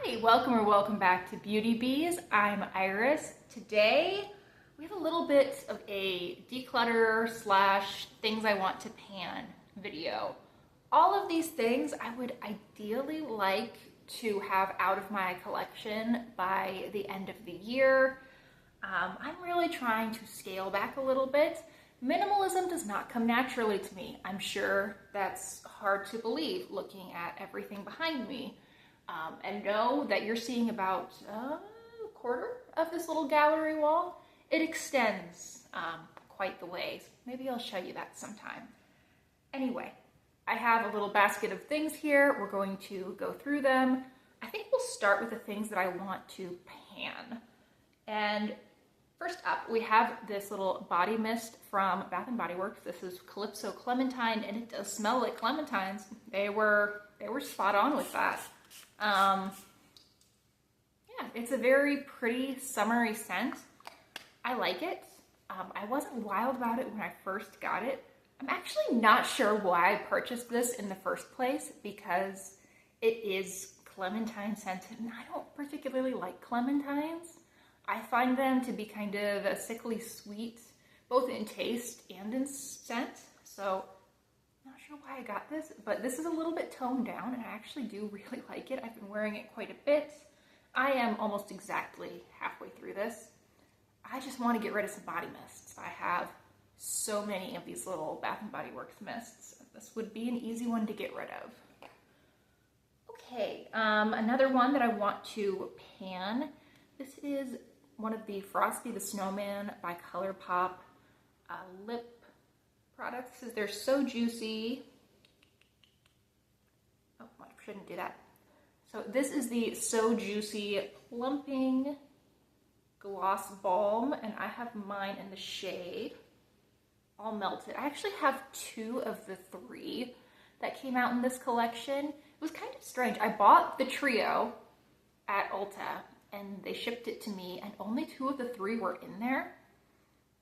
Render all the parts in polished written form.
Hi, welcome back to Beauty Bees. I'm Iris. Today we have a little bit of a declutter slash things I want to pan video. All of these things I would ideally like to have out of my collection by the end of the year. I'm really trying to scale back a little bit. Minimalism does not come naturally to me. I'm sure that's hard to believe looking at everything behind me. And know that you're seeing about a quarter of this little gallery wall. It extends quite the ways. Maybe I'll show you that sometime. Anyway, I have a little basket of things here. We're going to go through them. I think we'll start with the things that I want to pan. And first up, we have this little body mist from Bath & Body Works. This is Calypso Clementine, and it does smell like clementines. They were spot on with that. Yeah, it's a very pretty summery scent. I like it. I wasn't wild about it when I first got it. I'm actually not sure why I purchased this in the first place because it is clementine scented and I don't particularly like clementines. I find them to be kind of a sickly sweet, both in taste and in scent. So not sure why I got this, but this is a little bit toned down and I actually do really like it. I've been wearing it quite a bit. I am almost exactly halfway through this. I just want to get rid of some body mists. I have so many of these little Bath & Body Works mists. This would be an easy one to get rid of. Okay, another one that I want to pan. This is one of the Frosty the Snowman by ColourPop lip products. They're so juicy. Oh, I shouldn't do that. So this is the So Juicy Plumping Gloss Balm, and I have mine in the shade All Melted. I actually have two of the three that came out in this collection. It was kind of strange. I bought the trio at Ulta, and they shipped it to me, and only two of the three were in there.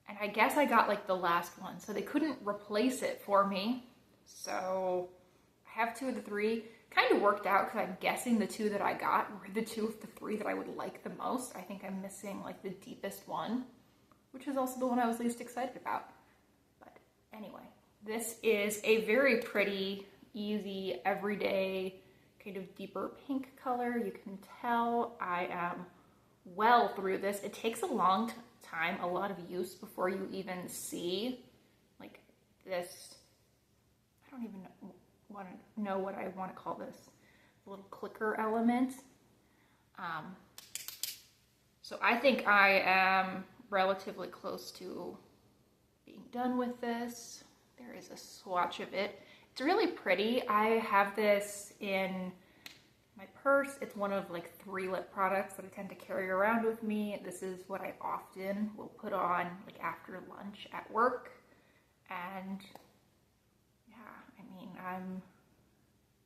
And I guess I got like the last one, so they couldn't replace it for me. So I have two of the three. Kind of worked out because I'm guessing the two that I got were the two of the three that I would like the most. I think I'm missing like the deepest one, which is also the one I was least excited about. But anyway, this is a very pretty, easy, everyday, kind of deeper pink color. You can tell I am well through this. It takes a long time, a lot of use before you even see like this. I don't even know what I want to call this, little clicker element. So I think I am relatively close to being done with this. There is a swatch of it. It's really pretty. I have this in my purse. It's one of like 3 lip products that I tend to carry around with me. This is what I often will put on like after lunch at work. And yeah, I mean, I'm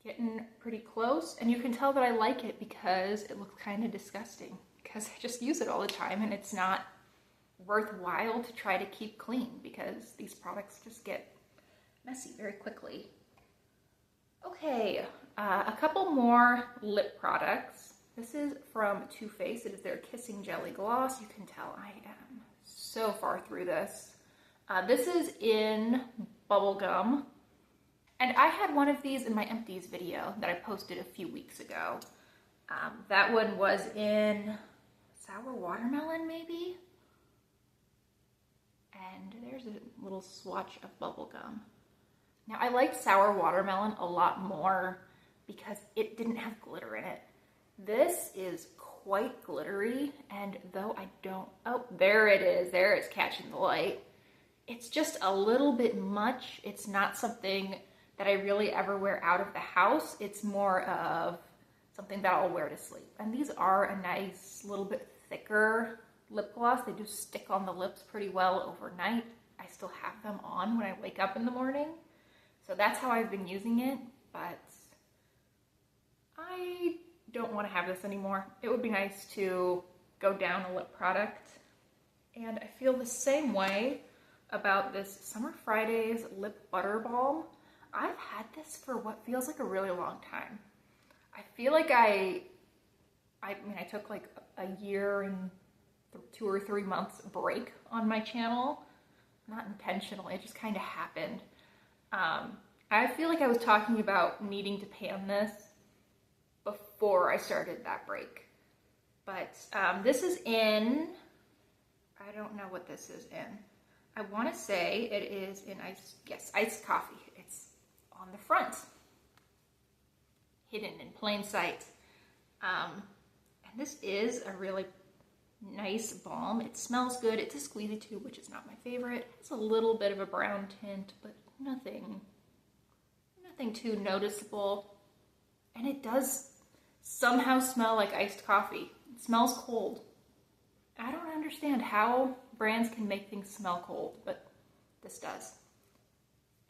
getting pretty close, and you can tell that I like it because it looks kind of disgusting because I just use it all the time and it's not worthwhile to try to keep clean because these products just get messy very quickly. Okay, a couple more lip products. This is from Too Faced. It is their Kissing Jelly Gloss. You can tell I am so far through this. This is in Bubblegum. And I had one of these in my empties video that I posted a few weeks ago. That one was in Sour Watermelon, maybe? And there's a little swatch of Bubblegum. Now, I liked Sour Watermelon a lot more because it didn't have glitter in it. This is quite glittery, and though I don't... Oh, there it is. There it's catching the light. It's just a little bit much. It's not something that I really ever wear out of the house. It's more of something that I'll wear to sleep. And these are a nice, little bit thicker lip gloss. They do stick on the lips pretty well overnight. I still have them on when I wake up in the morning. So that's how I've been using it, but I don't want to have this anymore. It would be nice to go down a lip product. And I feel the same way about this Summer Fridays Lip Butter Balm. I've had this for what feels like a really long time. I feel like I I mean, I took like a year and 2 or 3 months break on my channel. Not intentionally, it just kind of happened. I feel like I was talking about needing to pan this before I started that break. But this is in, I don't know what this is in. I want to say it is in iced coffee. It's on the front, hidden in plain sight. And this is a really nice balm. It smells good. It's a squeezy tube, which is not my favorite. It's a little bit of a brown tint, but nothing too noticeable. And it does somehow smell like iced coffee. It smells cold. I don't understand how brands can make things smell cold, but this does.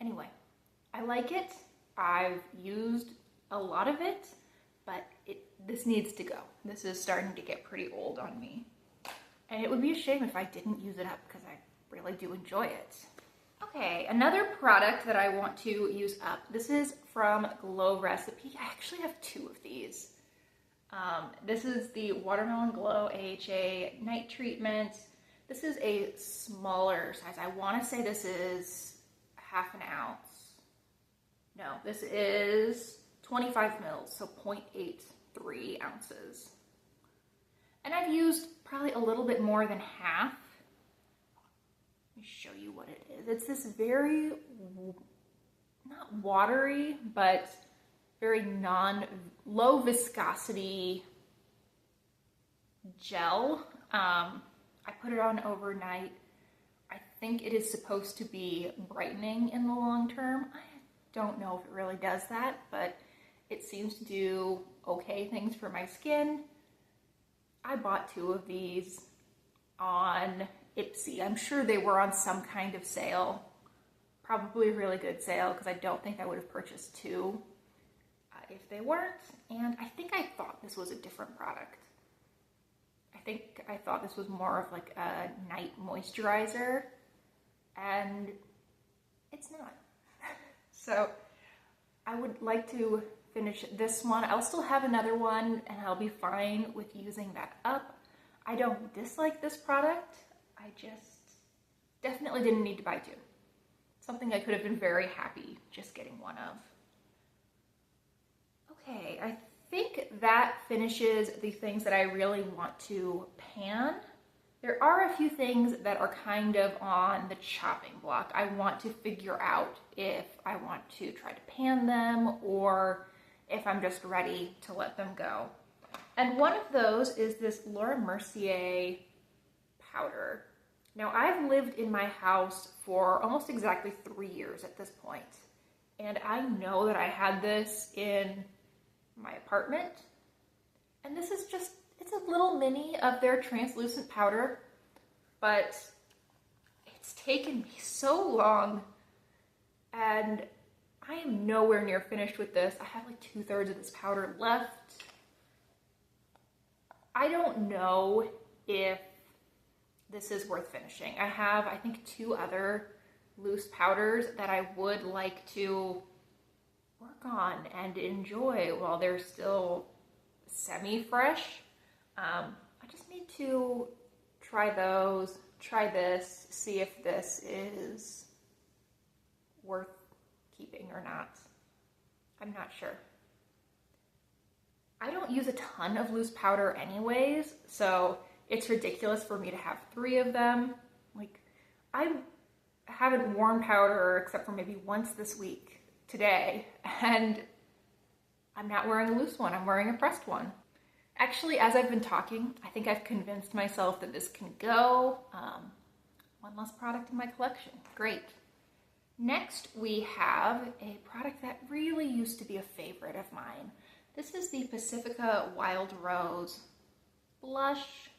Anyway, I like it. I've used a lot of it, but this needs to go. This is starting to get pretty old on me. And it would be a shame if I didn't use it up because I really do enjoy it. Okay, another product that I want to use up. This is from Glow Recipe. I actually have 2 of these. This is the Watermelon Glow AHA Night Treatment. This is a smaller size. I want to say this is half an ounce. No, this is 25 mils, so 0.83 ounces. And I've used probably a little bit more than half. Let me show you what it is. It's this very, not watery, but very low viscosity gel. I put it on overnight. I think it is supposed to be brightening in the long term. I don't know if it really does that, but it seems to do okay things for my skin. I bought 2 of these on Ipsy. I'm sure they were on some kind of sale. Probably a really good sale because I don't think I would have purchased 2 if they weren't. And I think I thought this was a different product. I think I thought this was more of like a night moisturizer, and it's not. So I would like to finish this one. I'll still have another one and I'll be fine with using that up. I don't dislike this product. I just definitely didn't need to buy 2. Something I could have been very happy just getting one of. Okay, I think that finishes the things that I really want to pan. There are a few things that are kind of on the chopping block. I want to figure out if I want to try to pan them or if I'm just ready to let them go. And one of those is this Laura Mercier powder. Now, I've lived in my house for almost exactly 3 years at this point, and I know that I had this in my apartment, and this is just, it's a little mini of their translucent powder, but it's taken me so long, and I am nowhere near finished with this. I have like 2/3 of this powder left. I don't know if this is worth finishing. I have, I think, 2 other loose powders that I would like to work on and enjoy while they're still semi-fresh. I just need to try those, try this, see if this is worth keeping or not. I'm not sure. I don't use a ton of loose powder anyways, so it's ridiculous for me to have 3 of them. Like, I haven't worn powder except for maybe once this week, today, and I'm not wearing a loose one, I'm wearing a pressed one. Actually, as I've been talking, I think I've convinced myself that this can go. One less product in my collection, great. Next, we have a product that really used to be a favorite of mine. This is the Pacifica Wild Rose blush.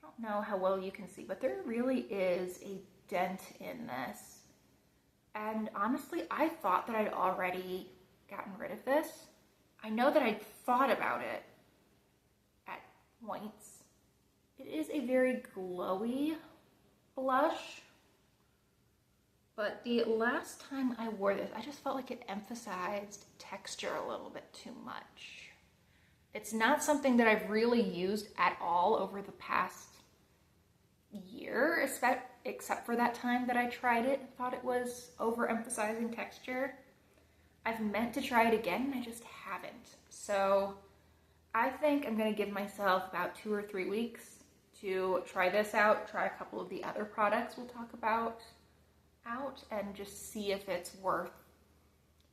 I don't know how well you can see, but there really is a dent in this. And honestly, I thought that I'd already gotten rid of this. I know that I'd thought about it at points. It is a very glowy blush, but the last time I wore this, I just felt like it emphasized texture a little bit too much. It's not something that I've really used at all over the past year, except for that time that I tried it and thought it was overemphasizing texture. I've meant to try it again and I just haven't. So I think I'm gonna give myself about 2 or 3 weeks to try this out, try a couple of the other products we'll talk about out, and just see if it's worth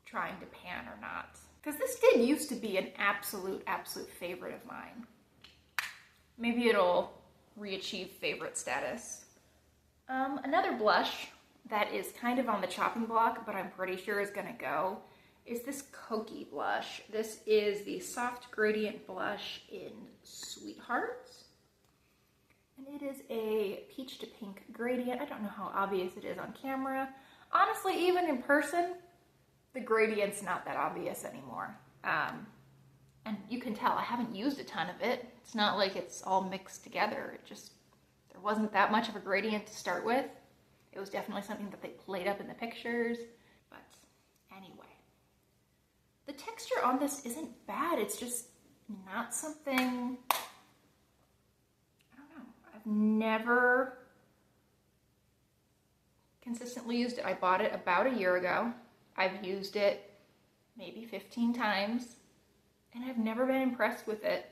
trying to pan or not. Because this did used to be an absolute favorite of mine. Maybe it'll re-achieve favorite status. Another blush that is kind of on the chopping block, but I'm pretty sure is gonna go, is this Kokie blush. This is the Soft Gradient Blush in Sweetheart. And it is a peach to pink gradient. I don't know how obvious it is on camera. Honestly, even in person, the gradient's not that obvious anymore. And you can tell I haven't used a ton of it. It's not like it's all mixed together. There wasn't that much of a gradient to start with. It was definitely something that they played up in the pictures. But anyway, the texture on this isn't bad. It's just not something, I don't know. I've never consistently used it. I bought it about a year ago. I've used it maybe 15 times, and I've never been impressed with it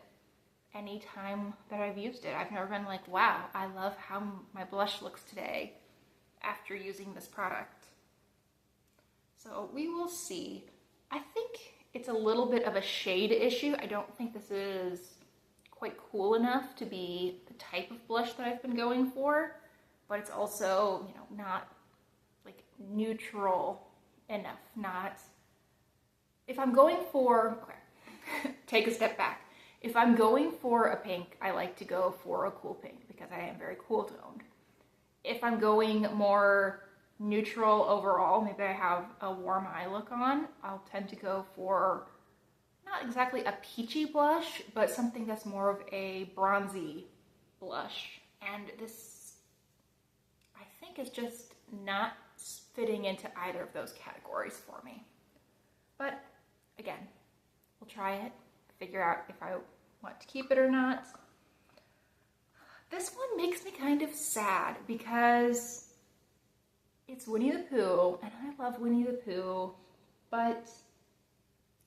any time that I've used it. I've never been like, wow, I love how my blush looks today after using this product. So we will see. I think it's a little bit of a shade issue. I don't think this is quite cool enough to be the type of blush that I've been going for, but it's also, you know, not like neutral enough. Not, if I'm going for, okay, take a step back. If I'm going for a pink, I like to go for a cool pink because I am very cool toned. If I'm going more neutral overall, maybe I have a warm eye look on, I'll tend to go for not exactly a peachy blush, but something that's more of a bronzy blush. And this, I think, is just not fitting into either of those categories for me. But again, we'll try it, figure out if I want to keep it or not. This one makes me kind of sad because it's Winnie the Pooh, and I love Winnie the Pooh, but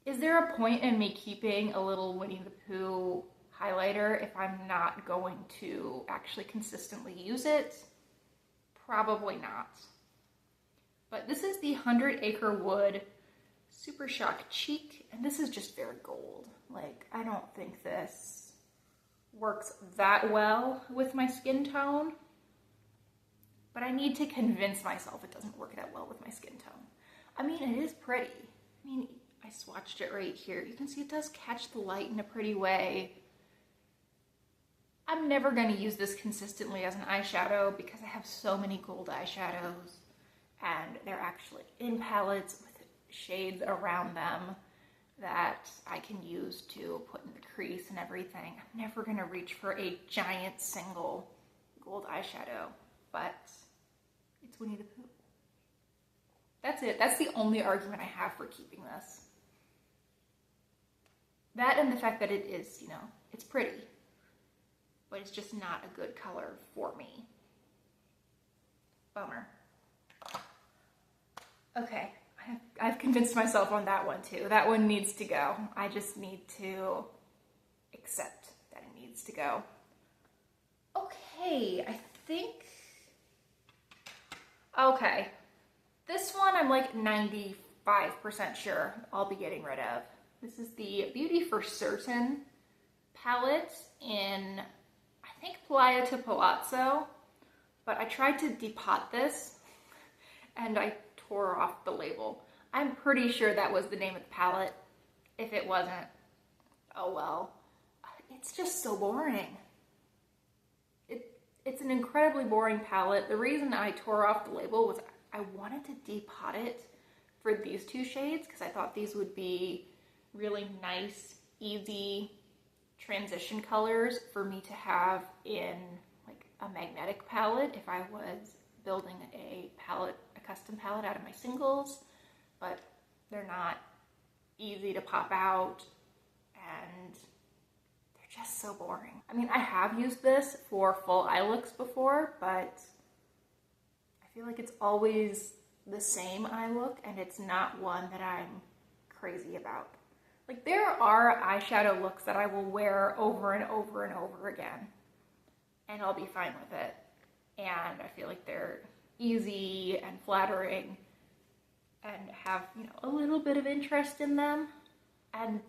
is there a point in me keeping a little Winnie the Pooh highlighter if I'm not going to actually consistently use it? Probably not. But this is the 100 Acre Wood Super Shock Cheek, and this is just very gold. Like, I don't think this works that well with my skin tone, but I need to convince myself it doesn't work that well with my skin tone. I mean, it is pretty. I mean, I swatched it right here. You can see it does catch the light in a pretty way. I'm never going to use this consistently as an eyeshadow because I have so many gold eyeshadows, and they're actually in palettes with shades around them that I can use to put in the crease and everything. I'm never going to reach for a giant single gold eyeshadow, but it's Winnie the Pooh. That's it. That's the only argument I have for keeping this. That and the fact that it is, you know, it's pretty, but it's just not a good color for me. Bummer. Okay. I've convinced myself on that one too. That one needs to go. I just need to accept that it needs to go. Okay, I think... Okay. This one I'm like 95% sure I'll be getting rid of. This is the Beauty for Certain palette in, I think, Playa to Palazzo. But I tried to depot this and I tore off the label. I'm pretty sure that was the name of the palette. If it wasn't, oh well. It's just so boring. It's an incredibly boring palette. The reason I tore off the label was I wanted to depot it for these two shades because I thought these would be really nice, easy transition colors for me to have in like a magnetic palette if I was building a custom palette out of my singles, but they're not easy to pop out, and so boring. I mean, I have used this for full eye looks before, but I feel like it's always the same eye look, and it's not one that I'm crazy about. Like, there are eyeshadow looks that I will wear over and over and over again, and I'll be fine with it. And I feel like they're easy and flattering and have, you know, a little bit of interest in them. And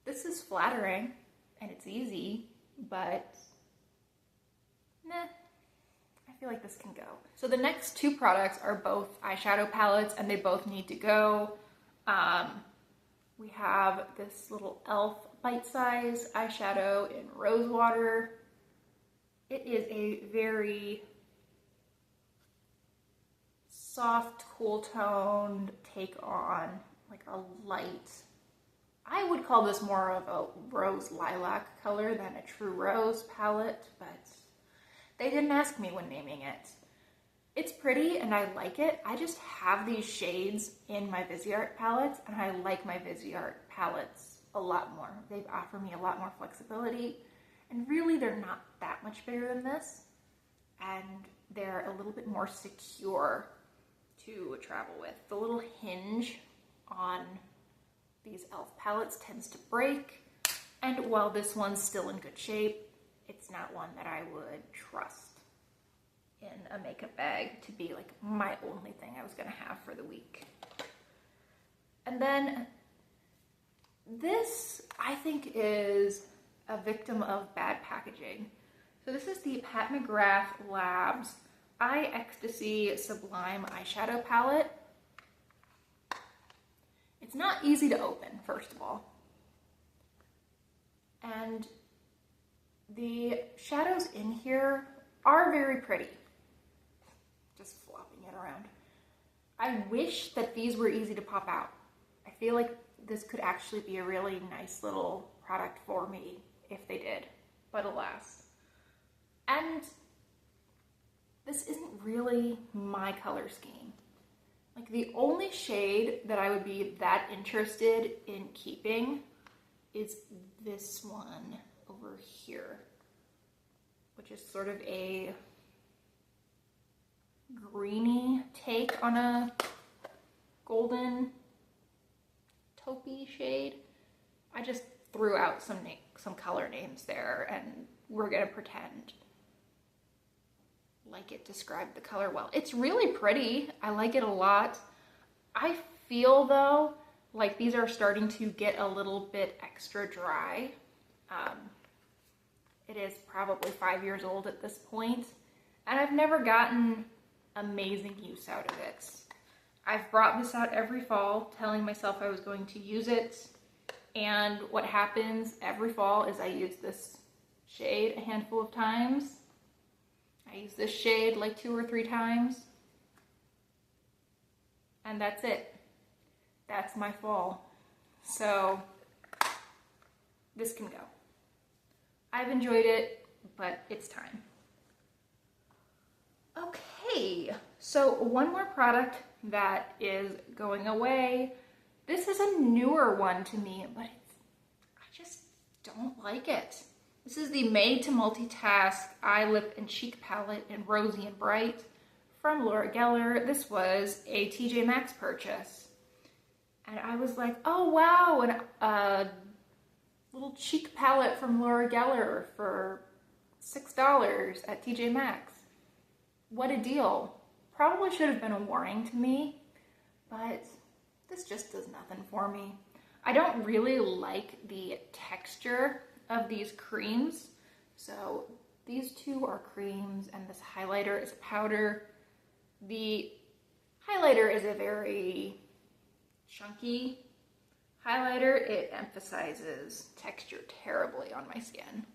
this is flattering and it's easy, but nah, I feel like this can go. So the next two products are both eyeshadow palettes, and they both need to go. We have this little e.l.f. bite-size eyeshadow in Rose Water. It is a very soft, cool-toned take on like a light, I would call this more of a rose lilac color than a true rose palette, but they didn't ask me when naming it. It's pretty and I like it. I just have these shades in my Viseart palettes, and I like my Viseart palettes a lot more. They offer me a lot more flexibility, and really they're not that much bigger than this, and they're a little bit more secure to travel with. The little hinge on these e.l.f. palettes tends to break, and while this one's still in good shape, it's not one that I would trust in a makeup bag to be like my only thing I was gonna have for the week. And then this, I think, is a victim of bad packaging. So this is the Pat McGrath Labs Eye Ecstasy Sublime Eyeshadow Palette. It's not easy to open, first of all. And the shadows in here are very pretty. Just flopping it around. I wish that these were easy to pop out. I feel like this could actually be a really nice little product for me if they did, but alas. And this isn't really my color scheme. Like, the only shade that I would be that interested in keeping is this one over here, which is sort of a greeny take on a golden taupey shade. I just threw out some color names there, and we're gonna pretend like it described the color well. It's really pretty. I like it a lot. I feel though like these are starting to get a little bit extra dry. It is probably 5 years old at this point, and I've never gotten amazing use out of it. I've brought this out every fall telling myself I was going to use it, and what happens every fall is I use this shade a handful of times. I use this shade like 2 or 3 times, and that's it. That's my fall. So this can go. I've enjoyed it, but it's time. Okay, so one more product that is going away. This is a newer one to me, but I just don't like it. This is the Made to Multitask Eye, Lip, and Cheek Palette in Rosy and Bright from Laura Geller. This was a TJ Maxx purchase. And I was like, oh wow, a little cheek palette from Laura Geller for $6 at TJ Maxx. What a deal. Probably should have been a warning to me, but this just does nothing for me. I don't really like the texture of these creams. So these two are creams and this highlighter is a powder. The highlighter is a very chunky highlighter. It emphasizes texture terribly on my skin.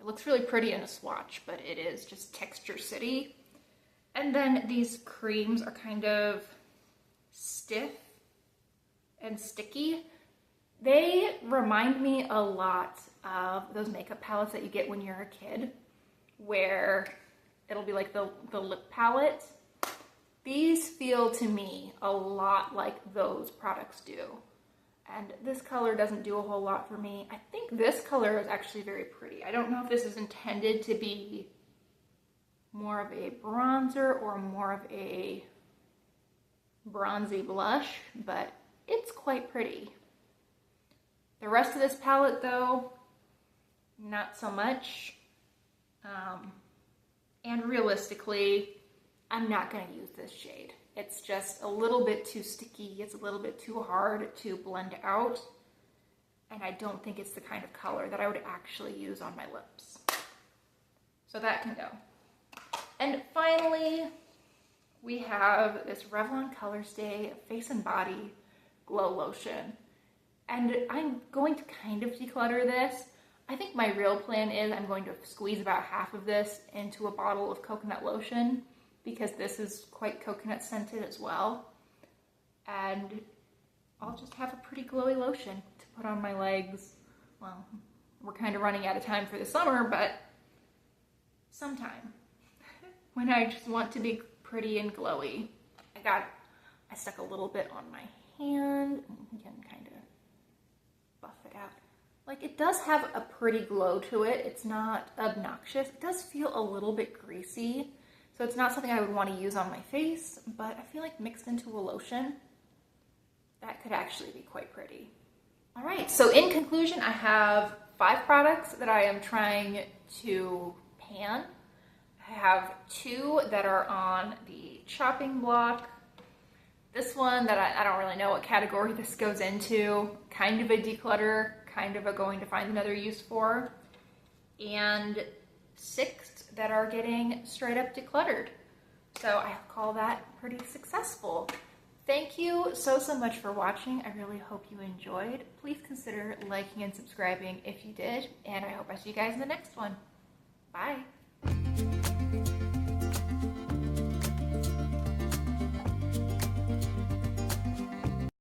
It looks really pretty in a swatch, but it is just texture city. And then these creams are kind of stiff and sticky. They remind me a lot of those makeup palettes that you get when you're a kid, where it'll be like the lip palette. These feel to me a lot like those products do. And this color doesn't do a whole lot for me. I think this color is actually very pretty. I don't know if this is intended to be more of a bronzer or more of a bronzy blush, but it's quite pretty. The rest of this palette though, not so much. And realistically, I'm not going to use this shade. It's just a little bit too sticky. It's a little bit too hard to blend out. And I don't think it's the kind of color that I would actually use on my lips. So that can go. And finally, we have this Revlon Colorstay Face and Body Glow Lotion. And I'm going to kind of declutter this. I think my real plan is I'm going to squeeze about half of this into a bottle of coconut lotion, because this is quite coconut scented as well. And I'll just have a pretty glowy lotion to put on my legs. Well, we're kind of running out of time for the summer, but sometime when I just want to be pretty and glowy. I stuck a little bit on my hand. You can kind of buff it out. Like, it does have a pretty glow to it. It's not obnoxious. It does feel a little bit greasy. So it's not something I would want to use on my face, but I feel like mixed into a lotion, that could actually be quite pretty. All right, so in conclusion, I have 5 products that I am trying to pan. I have 2 that are on the chopping block. This one that I don't really know what category this goes into, kind of a declutter, kind of a going to find another use for, and 6 that are getting straight up decluttered. So I call that pretty successful. Thank you so much for watching. I really hope you enjoyed. Please consider liking and subscribing if you did, and I hope I see you guys in the next one. Bye.